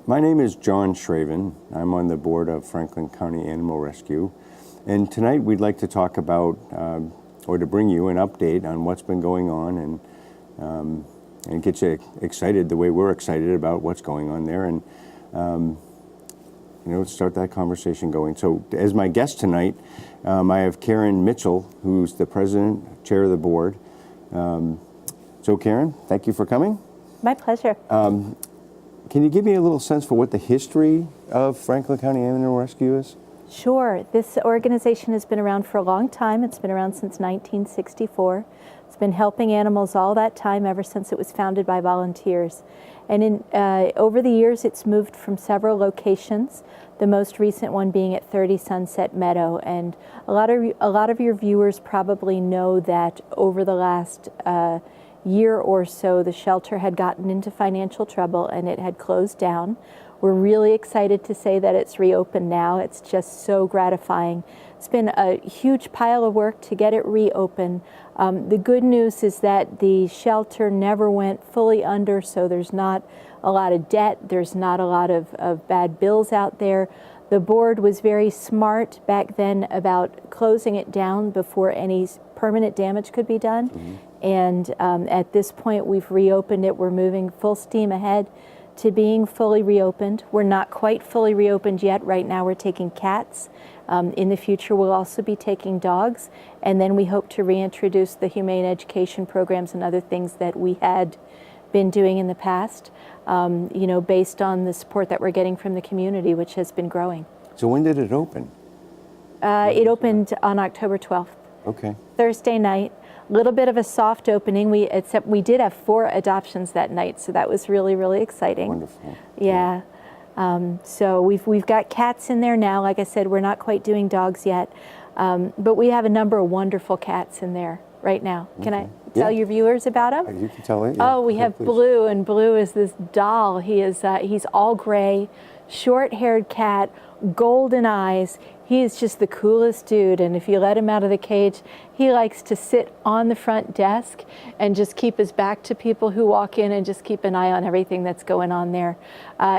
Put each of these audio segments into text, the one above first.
My name is John Schraven. I'm on the board of Franklin County Animal Rescue. And tonight we'd like to talk about, or to bring you an update on what's been going on and get you excited the way we're excited about what's going on there, and start that conversation going. So as my guest tonight, I have Karen Mitchell, who's the president, chair of the board. So Karen, thank you for coming. My pleasure. Can you give me a little sense for what the history of Franklin County Animal Rescue is? Sure. This organization has been around for a long time. It's been around since 1964. It's been helping animals all that time, ever since it was founded by volunteers. And over the years, it's moved from several locations, the most recent one being at 30 Sunset Meadow. And a lot of your viewers probably know that over the last year or so, the shelter had gotten into financial trouble and it had closed down. We're really excited to say that it's reopened now. It's just so gratifying. It's been a huge pile of work to get it reopened. The good news is that the shelter never went fully under, so there's not a lot of debt. There's not a lot of bad bills out there. The board was very smart back then about closing it down before any permanent damage could be done. Mm-hmm. And at this point, we've reopened it. We're moving full steam ahead to being fully reopened. We're not quite fully reopened yet. Right now we're taking cats. In the future we'll also be taking dogs, and then we hope to reintroduce the humane education programs and other things that we had been doing in the past, based on the support that we're getting from the community, which has been growing. So when did it open? It opened on October 12th. Okay. Thursday night. A little bit of a soft opening. Except we did have 4 adoptions that night, so that was really, really exciting. Wonderful. Yeah. So we've got cats in there now. Like I said, we're not quite doing dogs yet, but we have a number of wonderful cats in there right now. Can I tell your viewers about them? You can tell it. Yeah. Oh, we have Blue, and Blue is this doll. He's all gray, short-haired cat, golden eyes. He is just the coolest dude, and if you let him out of the cage, he likes to sit on the front desk and just keep his back to people who walk in and just keep an eye on everything that's going on there.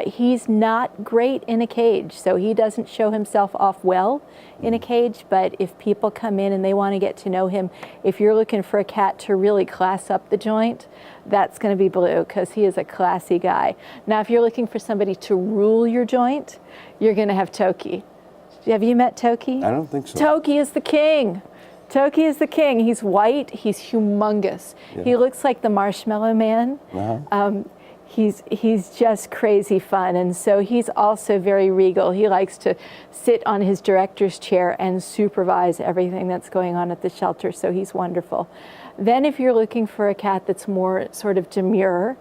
He's not great in a cage, so he doesn't show himself off well in a cage, but if people come in and they want to get to know him, if you're looking for a cat to really class up the joint, that's going to be Blue, because he is a classy guy. Now, if you're looking for somebody to rule your joint, you're going to have Toki. Have you met Toki? I don't think so. Toki is the king. Toki is the king. He's white. He's humongous. Yeah. He looks like the Marshmallow Man. Uh-huh. He's just crazy fun, and so he's also very regal. He likes to sit on his director's chair and supervise everything that's going on at the shelter, so he's wonderful. Then if you're looking for a cat that's more sort of demure,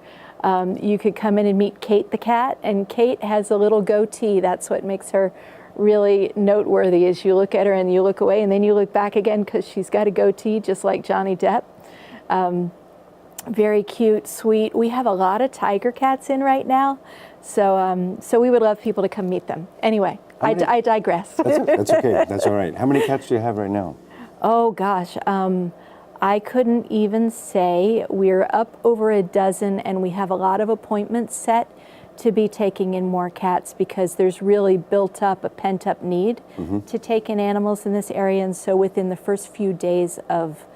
you could come in and meet Kate the cat, and Kate has a little goatee. That's what makes her really noteworthy. Is you look at her and you look away and then you look back again, because she's got a goatee just like Johnny Depp. Very cute, sweet. We have a lot of tiger cats in right now, so we would love people to come meet them. Anyway, I digress. That's okay. That's all right. How many cats do you have right now? Oh gosh, I couldn't even say. We're up over a dozen, and we have a lot of appointments set to be taking in more cats, because there's really built up a pent-up need to take in animals in this area. And so within the first few days of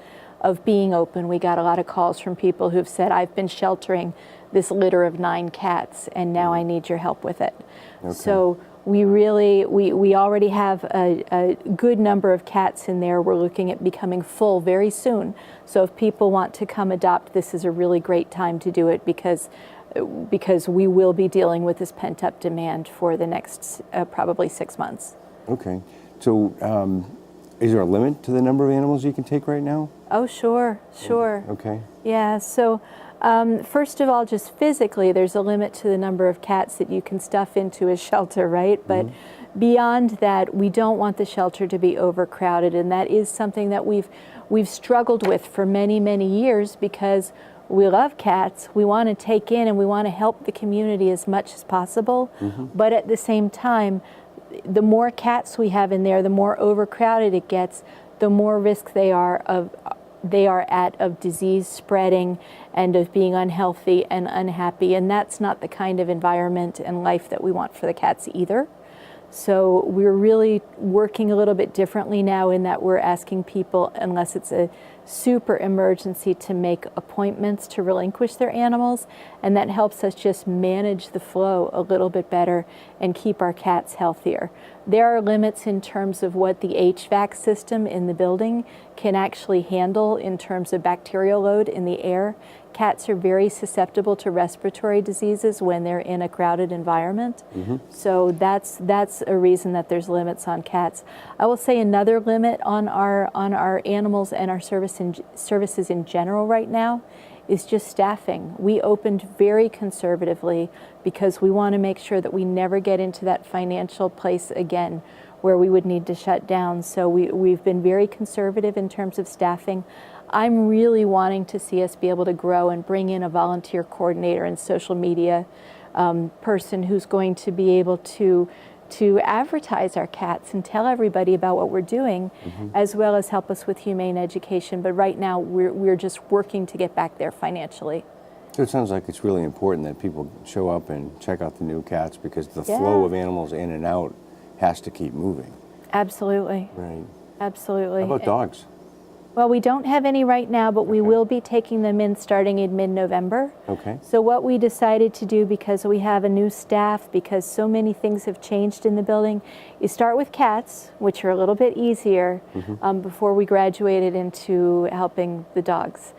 being open, we got a lot of calls from people who've said, I've been sheltering this litter of 9 cats and now I need your help with it. Okay. So we already have a good number of cats in there. We're looking at becoming full very soon. So if people want to come adopt, this is a really great time to do it, because we will be dealing with this pent-up demand for the next probably 6 months. Okay. So is there a limit to the number of animals you can take right now? Oh, sure. Okay. Yeah, so first of all, just physically, there's a limit to the number of cats that you can stuff into a shelter, right? But beyond that, we don't want the shelter to be overcrowded, and that is something that we've struggled with for many, many years, because we love cats, we want to take in and we want to help the community as much as possible, but at the same time, the more cats we have in there, the more overcrowded it gets, the more risk they are of they are at of disease spreading and of being unhealthy and unhappy. And that's not the kind of environment and life that we want for the cats either. So we're really working a little bit differently now in that we're asking people, unless it's a super emergency, to make appointments to relinquish their animals, and that helps us just manage the flow a little bit better and keep our cats healthier. There are limits in terms of what the HVAC system in the building can actually handle in terms of bacterial load in the air. Cats are very susceptible to respiratory diseases when they're in a crowded environment. So that's a reason that there's limits on cats. I will say another limit on our animals and our services in general right now is just staffing. We opened very conservatively because we want to make sure that we never get into that financial place again where we would need to shut down. So we've been very conservative in terms of staffing. I'm really wanting to see us be able to grow and bring in a volunteer coordinator and social media person who's going to be able to advertise our cats and tell everybody about what we're doing, as well as help us with humane education. But right now, we're just working to get back there financially. So it sounds like it's really important that people show up and check out the new cats, because the flow of animals in and out has to keep moving. Absolutely. Right. Absolutely. How about dogs? Well, we don't have any right now, but we will be taking them in starting in mid-November. Okay. So what we decided to do, because we have a new staff, because so many things have changed in the building, is start with cats, which are a little bit easier, before we graduated into helping the dogs.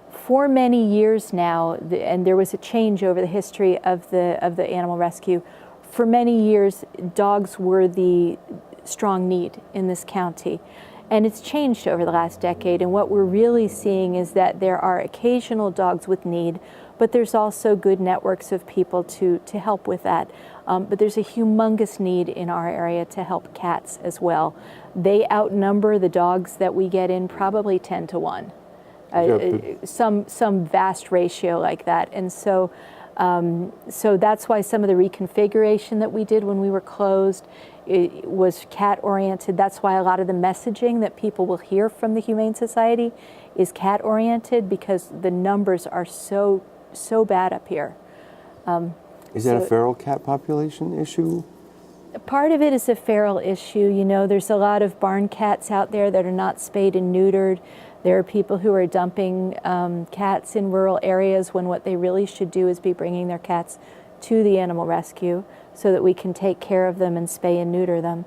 For many years now, and there was a change over the history of the animal rescue, for many years, dogs were the strong need in this county. And it's changed over the last decade, and what we're really seeing is that there are occasional dogs with need, but there's also good networks of people to help with that. But there's a humongous need in our area to help cats as well. They outnumber the dogs that we get in probably 10 to 1, some vast ratio like that. And so that's why some of the reconfiguration that we did when we were closed, it was cat-oriented. That's why a lot of the messaging that people will hear from the Humane Society is cat-oriented, because the numbers are so bad up here. Is that a feral cat population issue? Part of it is a feral issue. You know, there's a lot of barn cats out there that are not spayed and neutered. There are people who are dumping cats in rural areas when what they really should do is be bringing their cats to the animal rescue so that we can take care of them and spay and neuter them.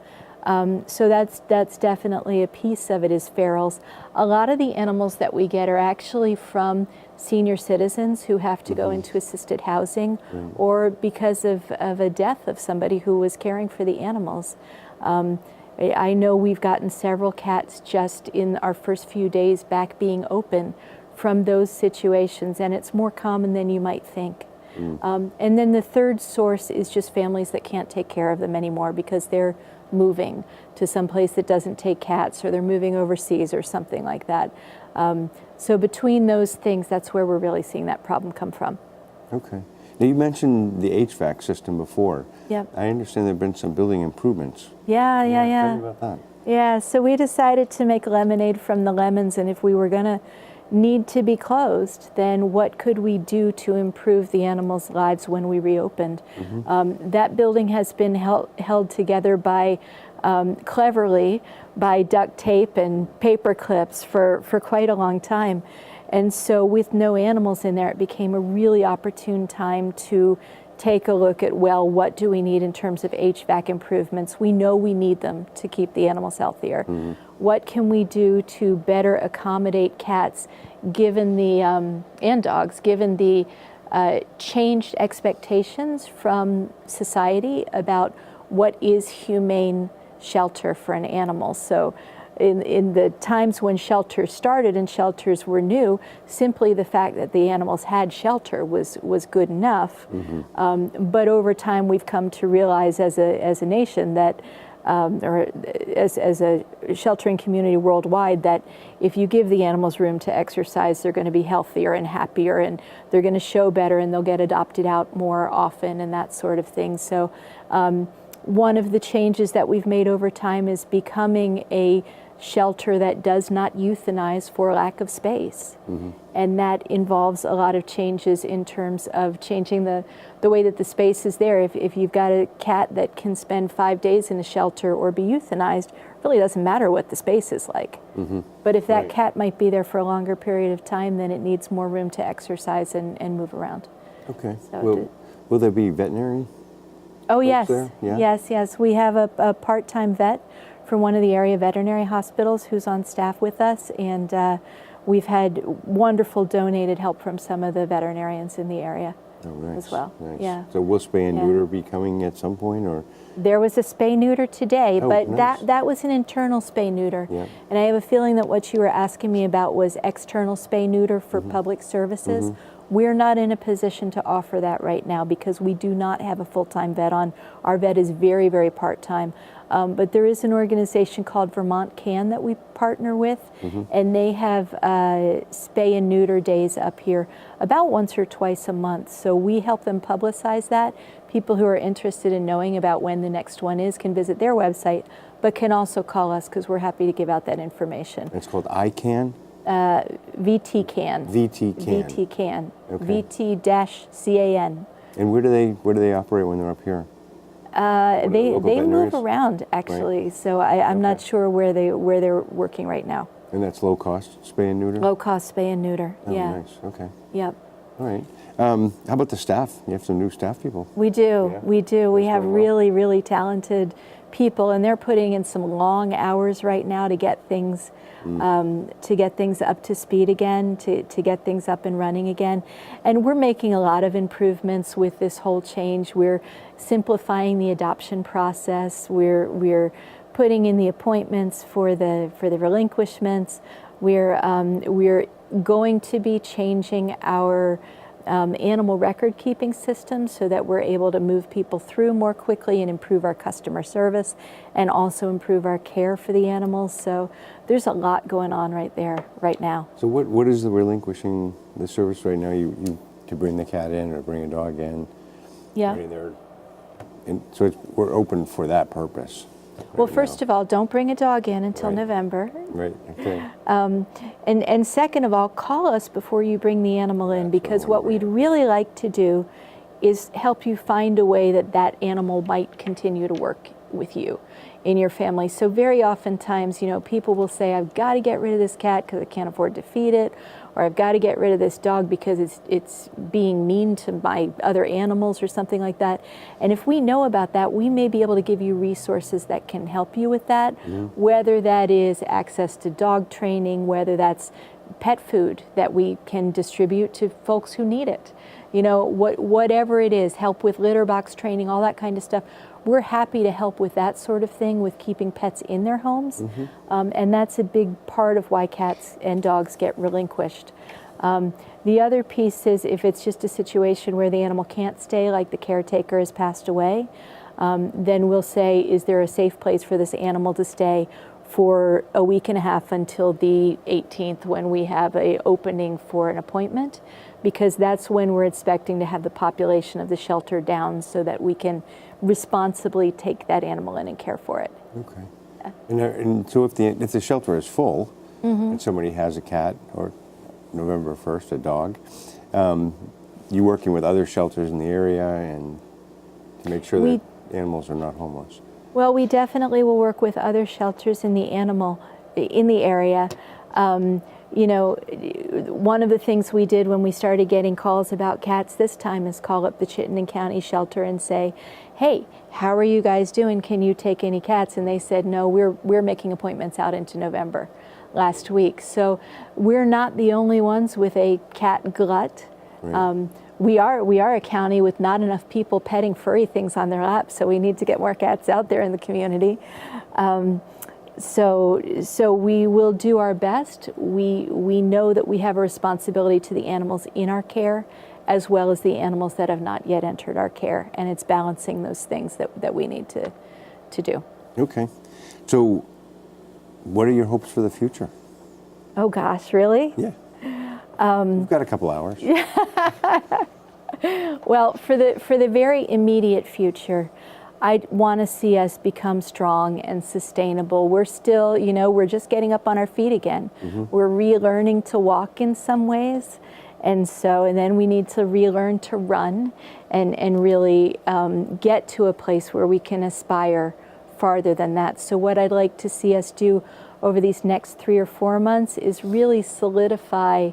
So that's definitely a piece of it, is ferals. A lot of the animals that we get are actually from senior citizens who have to go into assisted housing, or because of a death of somebody who was caring for the animals. I know we've gotten several cats just in our first few days back being open from those situations, and it's more common than you might think. And then the third source is just families that can't take care of them anymore because they're moving to some place that doesn't take cats, or they're moving overseas or something like that. So between those things, that's where we're really seeing that problem come from. Okay. Now, you mentioned the HVAC system before. Yep. I understand there have been some building improvements. Yeah. Tell me about that. Yeah, so we decided to make lemonade from the lemons, and if we were going to need to be closed, then what could we do to improve the animals' lives when we reopened? That building has been held together by, cleverly, by duct tape and paper clips for quite a long time. And so with no animals in there, it became a really opportune time to take a look at, well, what do we need in terms of HVAC improvements? We know we need them to keep the animals healthier. What can we do to better accommodate cats, given the, and dogs, given the changed expectations from society about what is humane shelter for an animal? So in the times when shelters started and shelters were new, simply the fact that the animals had shelter was good enough. But over time, we've come to realize as a nation that, or as a sheltering community worldwide, that if you give the animals room to exercise, they're going to be healthier and happier, and they're going to show better, and they'll get adopted out more often, and that sort of thing. So one of the changes that we've made over time is becoming a shelter that does not euthanize for lack of space. And that involves a lot of changes in terms of changing the way that the space is there. If you've got a cat that can spend 5 days in a shelter or be euthanized, it really doesn't matter what the space is like. But if that cat might be there for a longer period of time, then it needs more room to exercise and move around. Okay. So Will there be veterinary? Oh, yes. There? Yeah? Yes. We have a part-time vet from one of the area veterinary hospitals who's on staff with us, and we've had wonderful donated help from some of the veterinarians in the area as well. Nice. Yeah. So will spay and neuter be coming at some point, or? There was a spay-neuter today, but nice. that was an internal spay-neuter. Yeah. And I have a feeling that what you were asking me about was external spay-neuter for public services. We're not in a position to offer that right now because we do not have a full-time vet on. Our vet is very, very part-time. But there is an organization called Vermont Can that we partner with, and they have spay and neuter days up here about once or twice a month. So we help them publicize that. People who are interested in knowing about when the next one is can visit their website, but can also call us because we're happy to give out that information. It's called ICANN? VT Can. VT Can. VT Can. Okay. VT-CAN. And where do they operate when they're up here? They move around actually, so I'm not sure where they're working right now. And that's low cost spay and neuter? Low cost spay and neuter. Oh, yeah. nice. Okay. Yep. All right. How about the staff? You have some new staff people. We do. Yeah. We do. We have going well. really, really talented people, and they're putting in some long hours right now to get things up to speed again, to get things up and running again. And we're making a lot of improvements with this whole change. We're simplifying the adoption process. We're putting in the appointments for the relinquishments. We're going to be changing our animal record keeping system so that we're able to move people through more quickly and improve our customer service and also improve our care for the animals. So there's a lot going on right there right now. So what is the relinquishing the service right now? You to bring the cat in or bring a dog in? Yeah. I mean, so we're open for that purpose. Well, first of all, don't bring a dog in until November. Right. Okay. And second of all, call us before you bring the animal in, because what we'd really like to do is help you find a way that that animal might continue to work with you in your family. So very oftentimes, people will say, I've got to get rid of this cat because I can't afford to feed it, or I've got to get rid of this dog because it's being mean to my other animals or something like that. And if we know about that, we may be able to give you resources that can help you with that, whether that is access to dog training, whether that's pet food that we can distribute to folks who need it. Whatever it is, help with litter box training, all that kind of stuff. We're happy to help with that sort of thing, with keeping pets in their homes. And that's a big part of why cats and dogs get relinquished. The other piece is if it's just a situation where the animal can't stay, like the caretaker has passed away, then we'll say, is there a safe place for this animal to stay for a week and a half until the 18th, when we have an opening for an appointment, because that's when we're expecting to have the population of the shelter down so that we can responsibly take that animal in and care for it. Okay. And so if the shelter is full and somebody has a cat, or November 1st, a dog, you working with other shelters in the area and to make sure that animals are not homeless? Well, we definitely will work with other shelters in the area. One of the things we did when we started getting calls about cats this time is call up the Chittenden County shelter and say, hey, how are you guys doing? Can you take any cats? And they said, no, we're making appointments out into November last week. So we're not the only ones with a cat glut. Right. We are a county with not enough people petting furry things on their laps, so we need to get more cats out there in the community. So we will do our best. We know that we have a responsibility to the animals in our care, as well as the animals that have not yet entered our care, and it's balancing those things that we need to do. Okay. So what are your hopes for the future? Oh gosh, really? Yeah. We've got a couple hours. Well, for the very immediate future, I want to see us become strong and sustainable. We're still, we're just getting up on our feet again. We're relearning to walk in some ways. And then we need to relearn to run and really get to a place where we can aspire farther than that. So what I'd like to see us do over these next 3 or 4 months is really solidify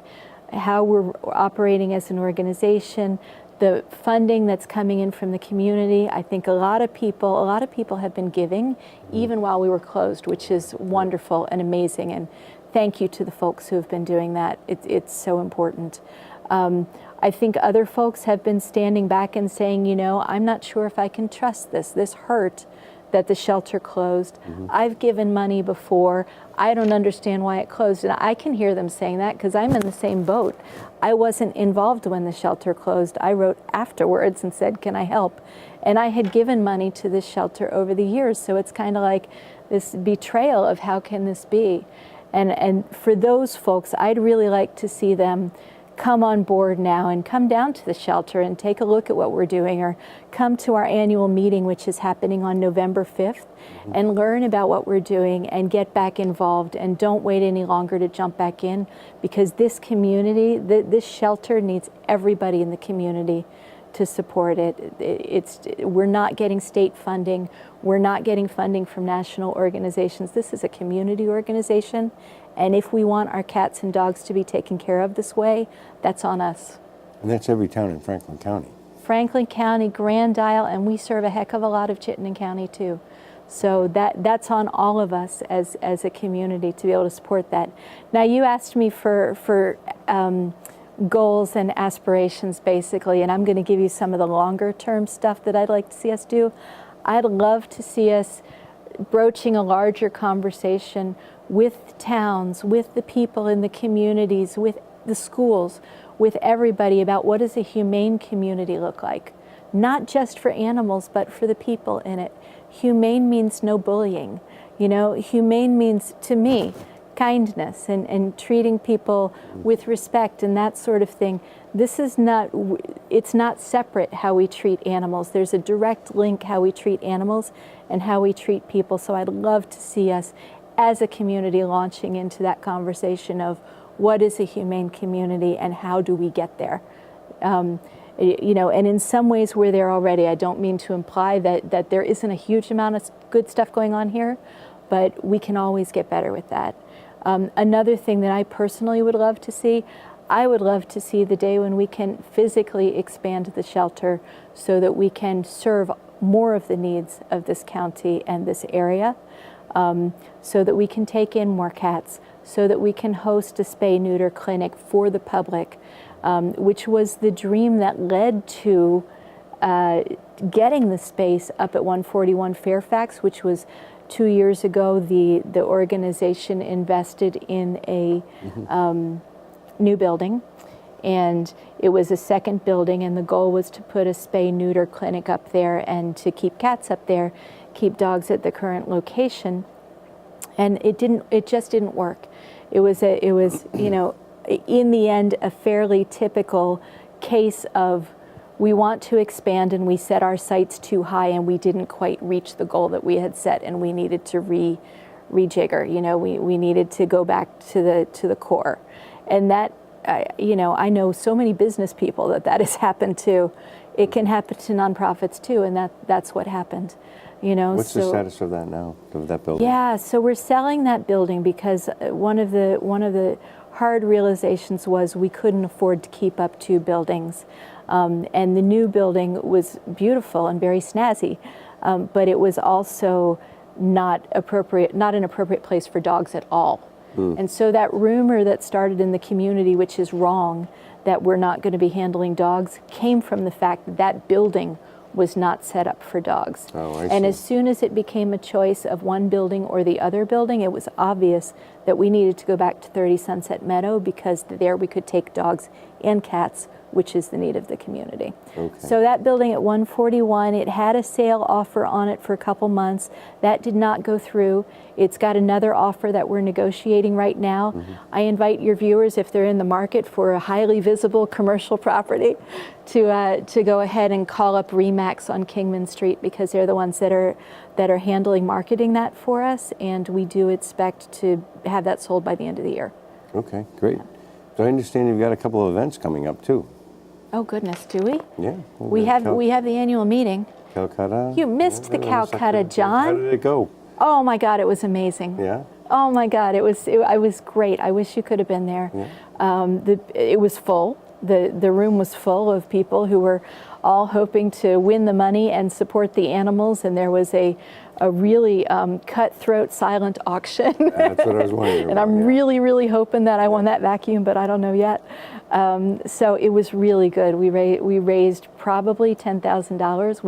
how we're operating as an organization, the funding that's coming in from the community. I think a lot of people have been giving even while we were closed, which is wonderful and amazing. And thank you to the folks who have been doing that. It's so important. I think other folks have been standing back and saying, I'm not sure if I can trust this. This hurt that the shelter closed. I've given money before. I don't understand why it closed. And I can hear them saying that because I'm in the same boat. I wasn't involved when the shelter closed. I wrote afterwards and said, can I help? And I had given money to this shelter over the years. So it's kind of like this betrayal of how can this be? And for those folks, I'd really like to see them come on board now and come down to the shelter and take a look at what we're doing, or come to our annual meeting, which is happening on November 5th, and learn about what we're doing and get back involved, and don't wait any longer to jump back in, because this community, this shelter needs everybody in the community to support it. We're not getting state funding. We're not getting funding from national organizations. This is a community organization. And if we want our cats and dogs to be taken care of this way, that's on us. And that's every town in Franklin County. Franklin County, Grand Isle, and we serve a heck of a lot of Chittenden County too. So that's on all of us as a community to be able to support that. Now, you asked me for goals and aspirations, basically, and I'm going to give you some of the longer term stuff that I'd like to see us do. I'd love to see us broaching a larger conversation with towns, with the people in the communities, with the schools, with everybody about what does a humane community look like. Not just for animals, but for the people in it. Humane means no bullying. Humane means, to me, kindness and treating people with respect and that sort of thing. It's not separate how we treat animals. There's a direct link how we treat animals and how we treat people. So I'd love to see us as a community launching into that conversation of what is a humane community and how do we get there. And in some ways we're there already. I don't mean to imply that there isn't a huge amount of good stuff going on here, but we can always get better with that. Another thing that I personally would love to see, I would love to see the day when we can physically expand the shelter so that we can serve more of the needs of this county and this area, so that we can take in more cats, so that we can host a spay-neuter clinic for the public, which was the dream that led to getting the space up at 141 Fairfax, which was 2 years ago. The organization invested in a new building, and it was a second building, and the goal was to put a spay-neuter clinic up there and to keep cats up there, keep dogs at the current location. And it just didn't work. It was in the end a fairly typical case of we want to expand and we set our sights too high and we didn't quite reach the goal that we had set, and we needed to rejigger. We needed to go back to the core. And that I know so many business people that has happened to. It can happen to nonprofits too, and that's what happened. What's the status of that now, of that building? Yeah, so we're selling that building because one of the hard realizations was we couldn't afford to keep up 2 buildings. And the new building was beautiful and very snazzy, but it was also not an appropriate place for dogs at all. And so that rumor that started in the community, which is wrong, that we're not going to be handling dogs, came from the fact that that building was not set up for dogs. Oh, I and see. as soon as it became a choice of one building or the other building, it was obvious that we needed to go back to 30 Sunset Meadow, because there we could take dogs and cats, which is the need of the community. Okay. So that building at 141, it had a sale offer on it for a couple months. That did not go through. It's got another offer that we're negotiating right now. I invite your viewers, if they're in the market for a highly visible commercial property, to go ahead and call up Remax on Kingman Street, because they're the ones that are handling marketing that for us, and we do expect to have that sold by the end of the year. Okay, great. So I understand you've got a couple of events coming up too. Oh goodness, do we? Yeah. We have the annual meeting. Calcutta. You missed the Calcutta, John. How did it go? Oh my God, it was amazing. Yeah. Oh my God, it was great. I wish you could have been there. Yeah. It was full. The room was full of people who were all hoping to win the money and support the animals, and there was a really cutthroat silent auction. That's what I was wondering. And I'm really hoping that I won that vacuum, but I don't know yet. So it was really good. We raised probably $10,000.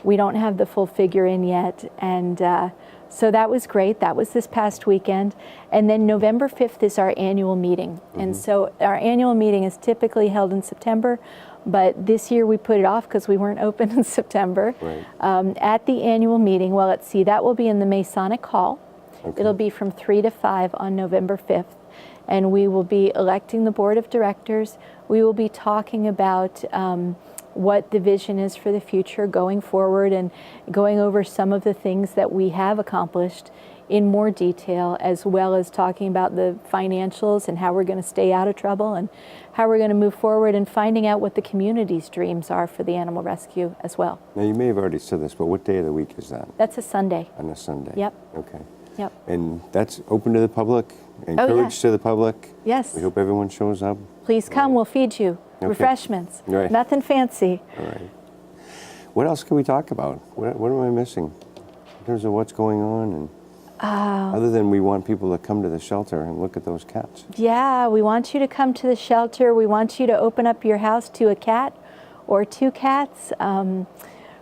We don't have the full figure in yet, and so that was great. That was this past weekend. And then November 5th is our annual meeting. And so our annual meeting is typically held in September, but this year we put it off because we weren't open in September. Right. At the annual meeting, well, let's see, that will be in the Masonic Hall. Okay. It'll be from 3 to 5 on November 5th. And we will be electing the board of directors. We will be talking about what the vision is for the future going forward, and going over some of the things that we have accomplished in more detail, as well as talking about the financials and how we're going to stay out of trouble and how we're going to move forward, and finding out what the community's dreams are for the animal rescue as well. Now, you may have already said this, but what day of the week is that? That's a Sunday. On a Sunday? Yep. Okay. Yep. And that's open to the public? Oh, Encouraged yeah. to the public? Yes. We hope everyone shows up? Please come. We'll feed you. Okay. Refreshments. Right. Nothing fancy. All right. What else can we talk about? What am I missing in terms of what's going on? And other than we want people to come to the shelter and look at those cats. Yeah, we want you to come to the shelter. We want you to open up your house to a cat or 2 cats. There's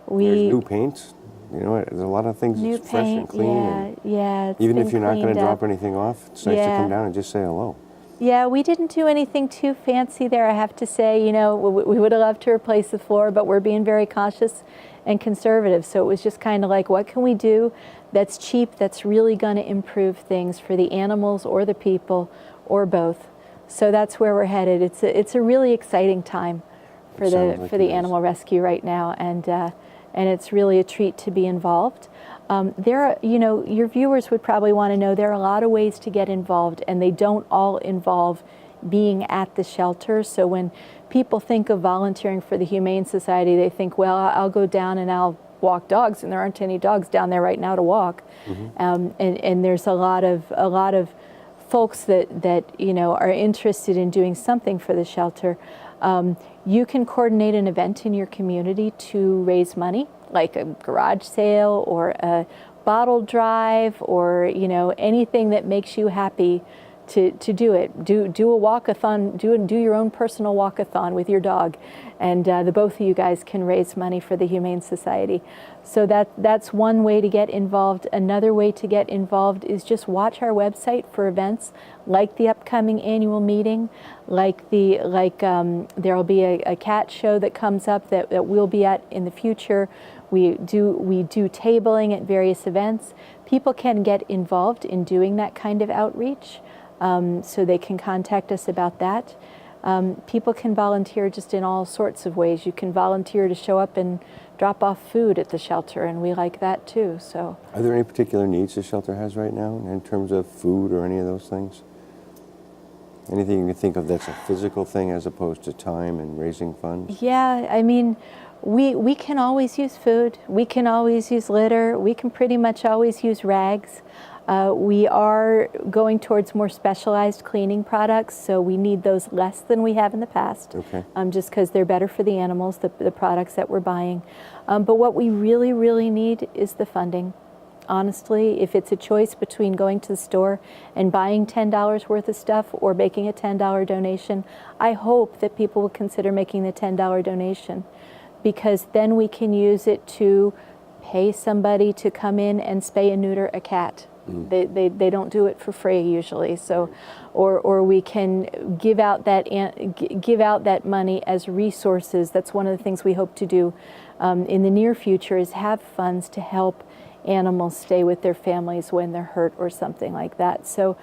new paints. You know, there's a lot of things New that's fresh and paint, clean. yeah. It's Even been if you're not going to cleaned drop up. anything off, it's nice to Yeah. come down and just say hello. Yeah, we didn't do anything too fancy there, I have to say. You know, we would have loved to replace the floor, but we're being very cautious and conservative. So it was just kind of like, what can we do that's cheap, that's really going to improve things for the animals or the people or both? So that's where we're headed. It's a really exciting time for the animal rescue right now, and it's really a treat to be involved. There are, you know, your viewers would probably want to know there are a lot of ways to get involved, and they don't all involve being at the shelter. So when people think of volunteering for the Humane Society, they think, well, I'll go down and I'll walk dogs, and there aren't any dogs down there right now to walk. And there's a lot of folks that you know are interested in doing something for the shelter. You can coordinate an event in your community to raise money, like a garage sale or a bottle drive, or you know, anything that makes you happy to do it. Do a walkathon, do your own personal walkathon with your dog, and the both of you guys can raise money for the Humane Society. So that's one way to get involved. Another way to get involved is just watch our website for events like the upcoming annual meeting, like there'll be a cat show that comes up that we'll be at in the future. We do tabling at various events. People can get involved in doing that kind of outreach, so they can contact us about that. People can volunteer just in all sorts of ways. You can volunteer to show up and drop off food at the shelter, and we like that too. So, are there any particular needs the shelter has right now in terms of food or any of those things? Anything you can think of that's a physical thing as opposed to time and raising funds? Yeah, I mean, we can always use food. We can always use litter. We can pretty much always use rags. We are going towards more specialized cleaning products, so we need those less than we have in the past. Okay. Just because they're better for the animals, the products that we're buying. But what we really need is the funding. Honestly, if it's a choice between going to the store and buying $10 worth of stuff or making a $10 donation, I hope that people will consider making the $10 donation, because then we can use it to pay somebody to come in and spay and neuter a cat. They don't do it for free usually. So, or we can give out that money as resources. That's one of the things we hope to do in the near future, is have funds to help animals stay with their families when they're hurt or something like that. So,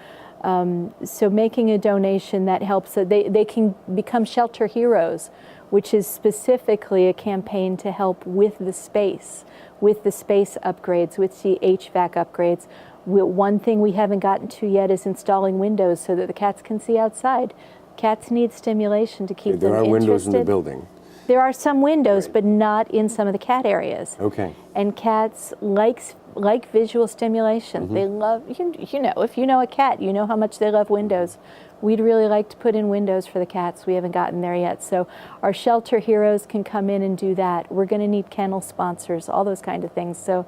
so making a donation that helps, they can become shelter heroes, which is specifically a campaign to help with the space upgrades, with the HVAC upgrades. One thing we haven't gotten to yet is installing windows so that the cats can see outside. Cats need stimulation to keep them interested. There are windows in the building. There are some windows, Right. but not in some of the cat areas. Okay. And cats like visual stimulation. They love, you know, if you know a cat, you know how much they love windows. We'd really like to put in windows for the cats. We haven't gotten there yet. So our shelter heroes can come in and do that. We're going to need kennel sponsors, all those kind of things. So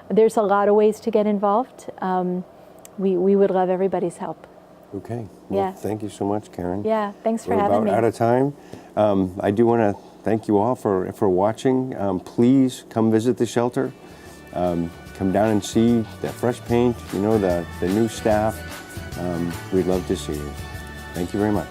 there's a lot of ways to get involved. We would love everybody's help. Okay. Well, Yeah. thank you so much, Karen. Yeah, thanks for We're having about me. out of time. I do want to thank you all for watching. Please come visit the shelter. Come down and see the fresh paint, you know, the new staff. We'd love to see you. Thank you very much.